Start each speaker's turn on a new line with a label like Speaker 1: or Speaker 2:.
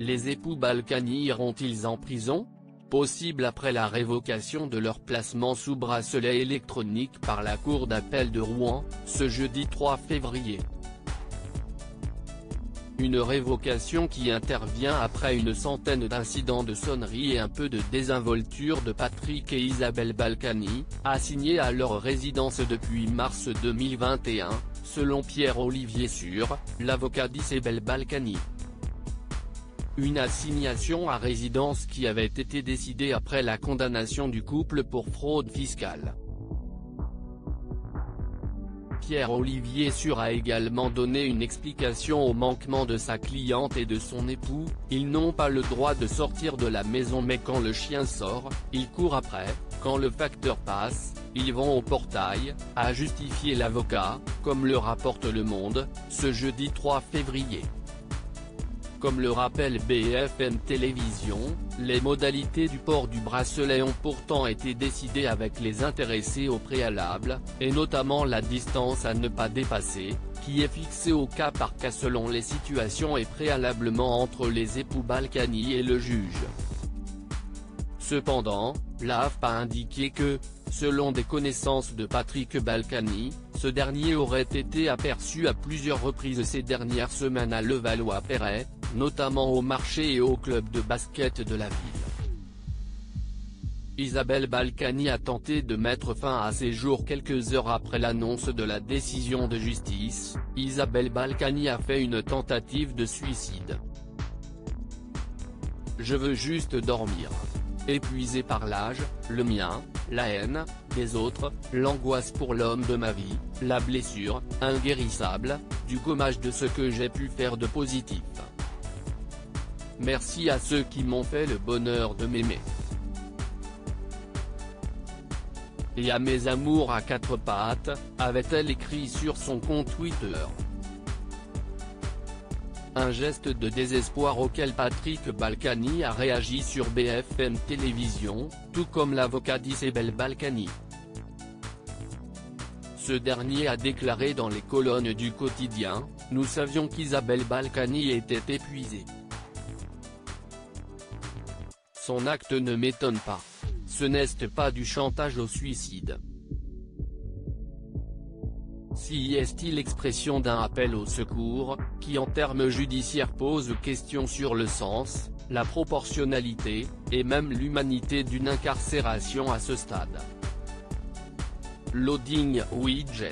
Speaker 1: Les époux Balkany iront-ils en prison ? Possible après la révocation de leur placement sous bracelet électronique par la Cour d'appel de Rouen, ce jeudi 3 février. Une révocation qui intervient après une centaine d'incidents de sonnerie et un peu de désinvolture de Patrick et Isabelle Balkany, assignés à leur résidence depuis mars 2021, selon Pierre-Olivier Sur, l'avocat d'Isabelle Balkany. Une assignation à résidence qui avait été décidée après la condamnation du couple pour fraude fiscale. Pierre-Olivier Sur a également donné une explication au manquement de sa cliente et de son époux: ils n'ont pas le droit de sortir de la maison, mais quand le chien sort, ils courent après, quand le facteur passe, ils vont au portail, a justifié l'avocat, comme le rapporte Le Monde, ce jeudi 3 février. Comme le rappelle BFM Télévision, les modalités du port du bracelet ont pourtant été décidées avec les intéressés au préalable, et notamment la distance à ne pas dépasser, qui est fixée au cas par cas selon les situations et préalablement entre les époux Balkany et le juge. Cependant, l'AFP a indiqué que, selon des connaissances de Patrick Balkany, ce dernier aurait été aperçu à plusieurs reprises ces dernières semaines à Levallois-Perret, notamment au marché et au club de basket de la ville. Isabelle Balkany a tenté de mettre fin à ses jours quelques heures après l'annonce de la décision de justice. Isabelle Balkany a fait une tentative de suicide. Je veux juste dormir. Épuisé par l'âge, le mien, la haine, des autres, l'angoisse pour l'homme de ma vie, la blessure, inguérissable, du gommage de ce que j'ai pu faire de positif. Merci à ceux qui m'ont fait le bonheur de m'aimer. Et à mes amours à quatre pattes, avait-elle écrit sur son compte Twitter. Un geste de désespoir auquel Patrick Balkany a réagi sur BFM Télévision, tout comme l'avocat d'Isabelle Balkany. Ce dernier a déclaré dans les colonnes du quotidien: « Nous savions qu'Isabelle Balkany était épuisée. Son acte ne m'étonne pas. Ce n'est pas du chantage au suicide. Si est-il l'expression d'un appel au secours, qui en termes judiciaires pose question sur le sens, la proportionnalité, et même l'humanité d'une incarcération à ce stade. » Loading widget.